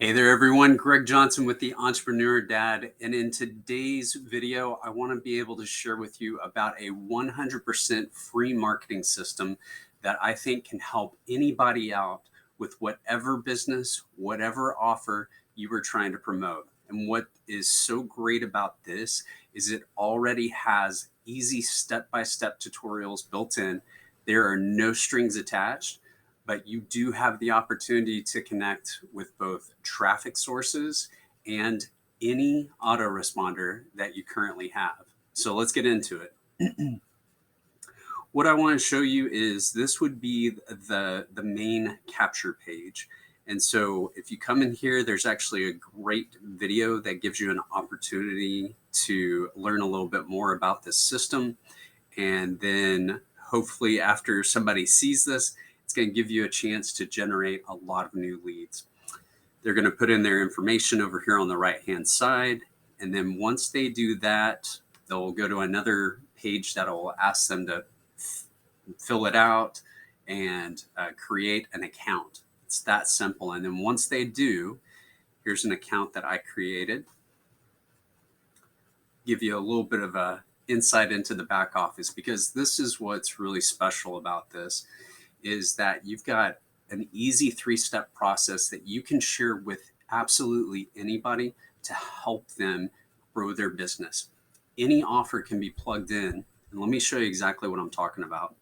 Hey there, everyone. Greg Johnson with the Entrepreneur Dad. And in today's video, I want to be able to share with you about a 100% free marketing system that I think can help anybody out with whatever business, whatever offer you are trying to promote. And what is so great about this is it already has easy step-by-step tutorials built in. There are no strings attached, but you do have the opportunity to connect with both traffic sources and any autoresponder that you currently have. So let's get into it. What I want to show you is this would be the main capture page. And so if you come in here, there's actually a great video that gives you an opportunity to learn a little bit more about this system. And then hopefully after somebody sees this, it's going to give you a chance to generate a lot of new leads. They're going to put in their information over here on the right-hand side. And then once they do that, they'll go to another page that will ask them to fill it out and create an account. It's that simple. And then once they do, here's an account that I created. Give you a little bit of a insight into the back office, because this is what's really special about this, is that you've got an easy 3-step process that you can share with absolutely anybody to help them grow their business. Any offer can be plugged in, and let me show you exactly what I'm talking about.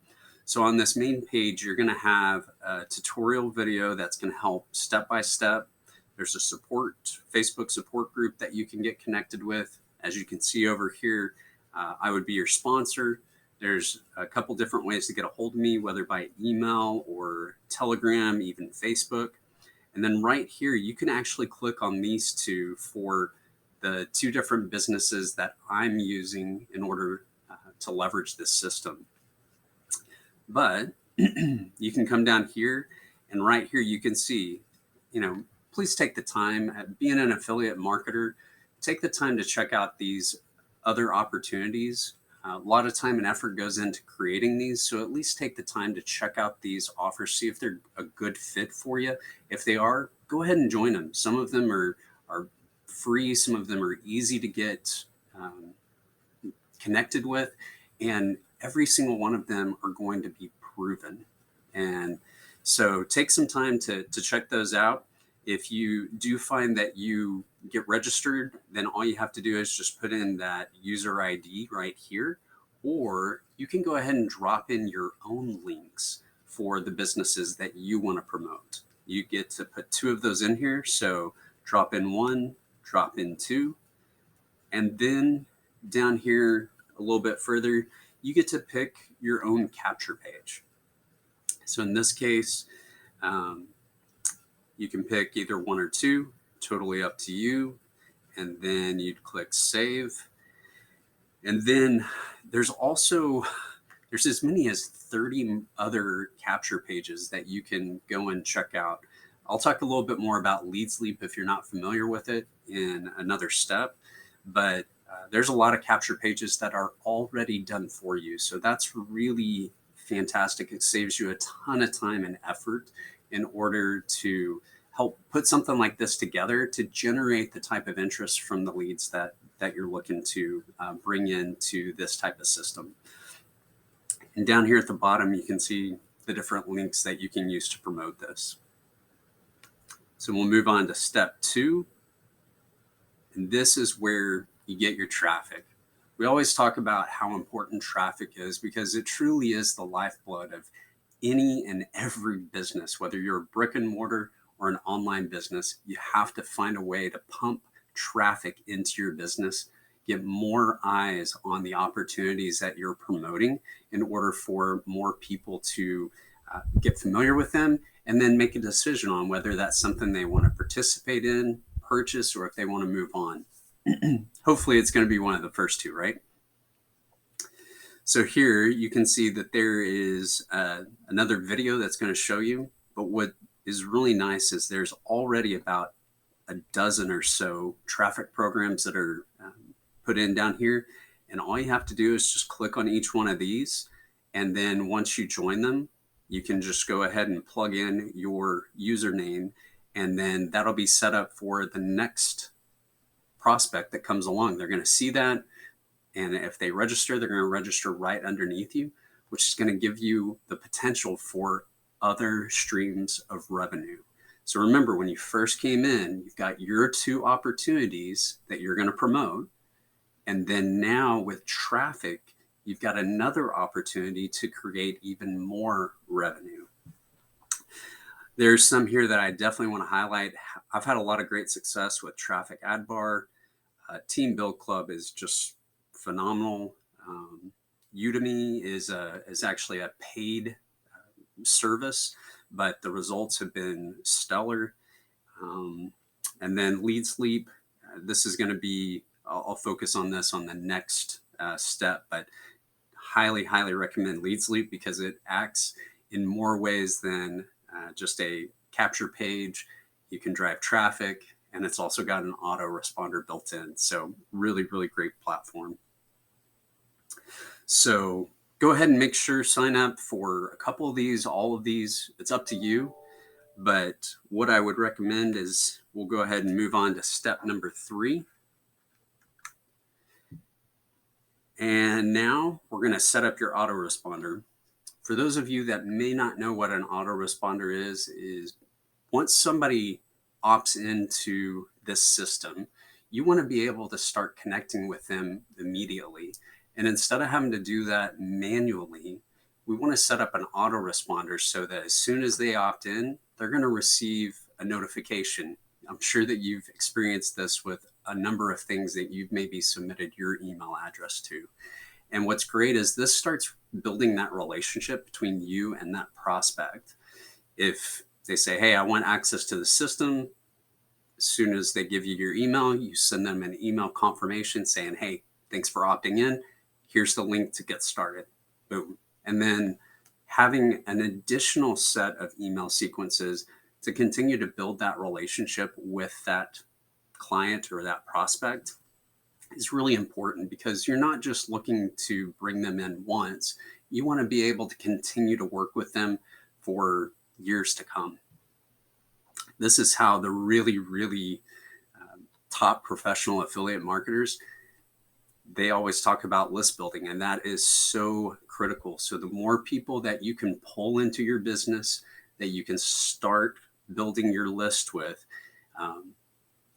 So on this main page, you're going to have a tutorial video that's going to help step by step. There's a Facebook support group that you can get connected with. As you can see over here, I would be your sponsor. There's a couple different ways to get a hold of me, whether by email or Telegram, even Facebook. And then right here, you can actually click on these two for the 2 different businesses that I'm using in order to leverage this system. But you can come down here, and right here you can see, please take the time, being an affiliate marketer, take the time to check out these other opportunities. A lot of time and effort goes into creating these, so at least take the time to check out these offers, see if they're a good fit for you. If they are, go ahead and join them. Some of them are free, some of them are easy to get connected with, and every single one of them are going to be proven. And so take some time to check those out. If you do find that you get registered, then all you have to do is just put in that user ID right here, or you can go ahead and drop in your own links for the businesses that you want to promote. You get to put 2 of those in here. So drop in 1, drop in 2, and then down here a little bit further, you get to pick your own capture page. So in this case, you can pick either 1 or 2, totally up to you. And then you'd click save. And then there's as many as 30 other capture pages that you can go and check out. I'll talk a little bit more about Leads Leap if you're not familiar with it in another step, but there's a lot of capture pages that are already done for you. So that's really fantastic. It saves you a ton of time and effort in order to help put something like this together to generate the type of interest from the leads that you're looking to bring into this type of system. And down here at the bottom, you can see the different links that you can use to promote this. So we'll move on to step 2. And this is where you get your traffic. We always talk about how important traffic is, because it truly is the lifeblood of any and every business. Whether you're a brick and mortar or an online business, you have to find a way to pump traffic into your business, get more eyes on the opportunities that you're promoting in order for more people to get familiar with them, and then make a decision on whether that's something they want to participate in, purchase, or if they want to move on. Hopefully it's going to be one of the first 2, right? So here you can see that there is another video that's going to show you, but what is really nice is there's already about a dozen or so traffic programs that are put in down here. And all you have to do is just click on each one of these. And then once you join them, you can just go ahead and plug in your username And then that'll be set up for the next prospect that comes along. They're going to see that. And if they register, they're going to register right underneath you, which is going to give you the potential for other streams of revenue. So remember, when you first came in, you've got your 2 opportunities that you're going to promote. And then now with traffic, you've got another opportunity to create even more revenue. There's some here that I definitely want to highlight. I've had a lot of great success with Traffic Ad Bar. Team Build Club is just phenomenal. Udemy is actually a paid service, but the results have been stellar. And then Lead Sleep, this is going to be, I'll focus on this on the next step, but highly recommend Lead Sleep because it acts in more ways than just a capture page. You can drive traffic, and it's also got an autoresponder built in. So really great platform. So go ahead and make sure sign up for a couple of these, all of these. It's up to you. But what I would recommend is we'll go ahead and move on to step number 3. And now we're going to set up your autoresponder. For those of you that may not know what an autoresponder is once somebody opts into this system, you want to be able to start connecting with them immediately. And instead of having to do that manually, we want to set up an autoresponder so that as soon as they opt in, they're going to receive a notification. I'm sure that you've experienced this with a number of things that you've maybe submitted your email address to. And what's great is this starts building that relationship between you and that prospect. If they say, hey, I want access to the system, as soon as they give you your email, you send them an email confirmation saying, hey, thanks for opting in. Here's the link to get started. Boom. And then having an additional set of email sequences to continue to build that relationship with that client or that prospect is really important, because you're not just looking to bring them in once. You want to be able to continue to work with them for years to come. This is how the really top professional affiliate marketers, they always talk about list building, and that is so critical. So the more people that you can pull into your business, that you can start building your list with,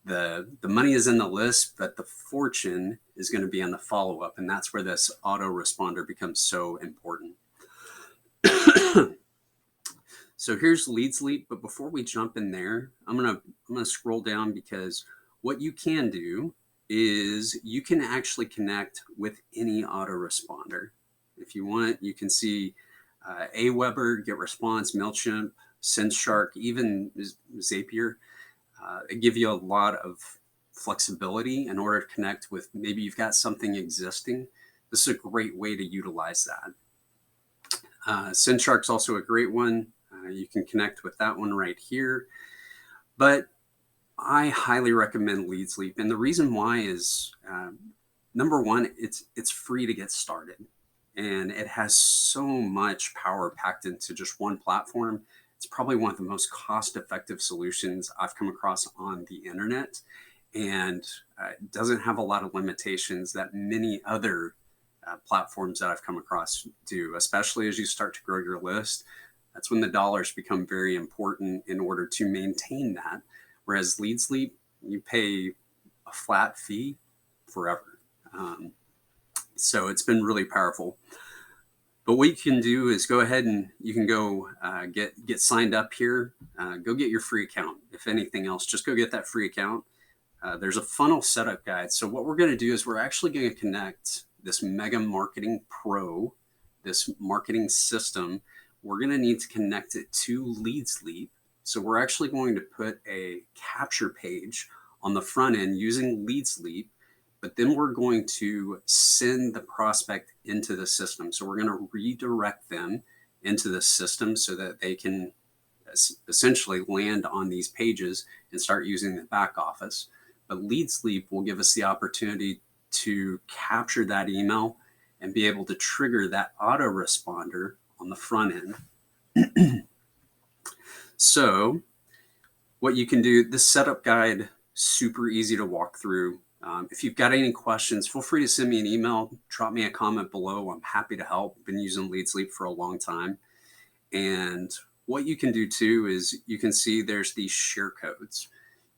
the money is in the list, but the fortune is going to be on the follow-up. And that's where this autoresponder becomes so important. So here's Lead Sleep. But before we jump in there, I'm gonna scroll down, because what you can do is you can actually connect with any autoresponder. If you want, you can see Aweber, GetResponse, MailChimp, SendShark, even Zapier. It gives you a lot of flexibility in order to connect with, maybe you've got something existing. This is a great way to utilize that. SendShark's also a great one. You can connect with that one right here. But I highly recommend Lead Sleep. And the reason why is, number one, it's free to get started. And it has so much power packed into just one platform. It's probably one of the most cost-effective solutions I've come across on the internet, and it doesn't have a lot of limitations that many other platforms that I've come across do, especially as you start to grow your list. That's when the dollars become very important in order to maintain that. Whereas Lead Sleep, you pay a flat fee forever. So it's been really powerful. But what you can do is go ahead and you can go get signed up here. Go get your free account. If anything else, just go get that free account. There's a funnel setup guide. So what we're going to do is we're actually going to connect this Mega Marketing Pro, this marketing system. We're going to need to connect it to Lead Sleep. So we're actually going to put a capture page on the front end using Lead Sleep. But then we're going to send the prospect into the system. So we're going to redirect them into the system so that they can essentially land on these pages and start using the back office. But Lead Sleep will give us the opportunity to capture that email and be able to trigger that autoresponder on the front end. So what you can do, this setup guide, super easy to walk through. If you've got any questions, feel free to send me an email, drop me a comment below. I'm happy to help. Been using Lead Sleep for a long time. And what you can do too is you can see there's these share codes.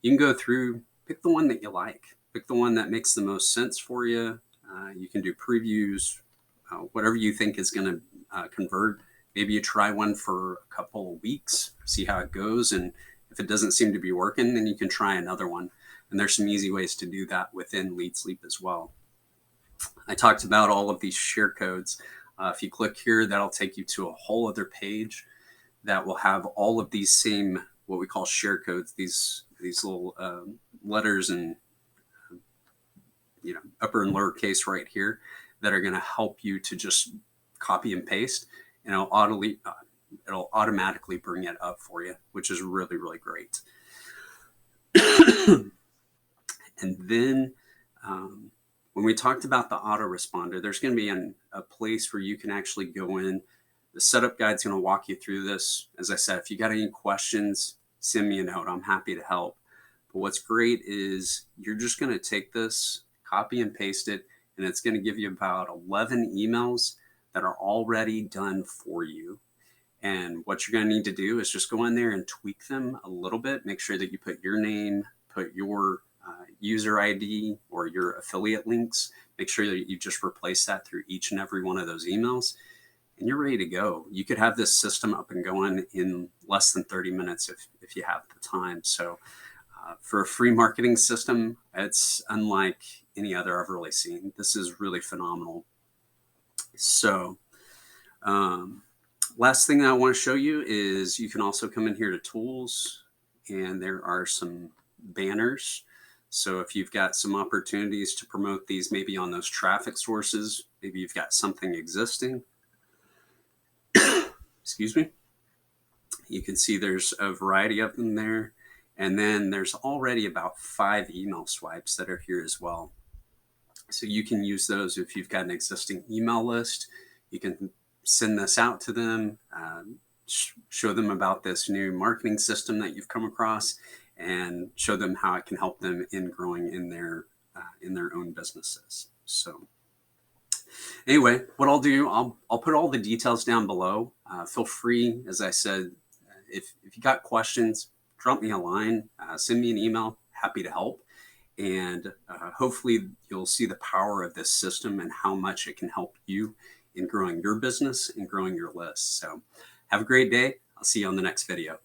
You can go through, pick the one that you like, pick the one that makes the most sense for you. You can do previews, whatever you think is going to convert. Maybe you try one for a couple of weeks, see how it goes. And if it doesn't seem to be working, then you can try another one. And there's some easy ways to do that within Lead Sleep as well. I talked about all of these share codes. If you click here, that'll take you to a whole other page that will have all of these same, what we call share codes, these little letters and upper and lower case right here that are going to help you to just copy and paste, and it'll automatically bring it up for you, which is really, really great. And then when we talked about the autoresponder, there's going to be a place where you can actually go in. The setup guide's going to walk you through this. As I said, if you got any questions, send me a note. I'm happy to help. But what's great is you're just going to take this, copy and paste it, and it's going to give you about 11 emails that are already done for you. And what you're going to need to do is just go in there and tweak them a little bit. Make sure that you put your name, put your user ID or your affiliate links. Make sure that you just replace that through each and every one of those emails, and you're ready to go. You could have this system up and going in less than 30 minutes if you have the time. So for a free marketing system, it's unlike any other I've really seen. This is really phenomenal. So last thing that I want to show you is you can also come in here to tools, and there are some banners. So if you've got some opportunities to promote these, maybe on those traffic sources, maybe you've got something existing, excuse me, you can see there's a variety of them there. And then there's already about 5 email swipes that are here as well. So you can use those if you've got an existing email list. You can send this out to them, show them about this new marketing system that you've come across, and show them how it can help them in growing in their own businesses. So anyway, what I'll do, I'll put all the details down below. Feel free, as I said, if you got questions, drop me a line, send me an email, happy to help. And hopefully you'll see the power of this system and how much it can help you in growing your business and growing your list. So have a great day. I'll see you on the next video.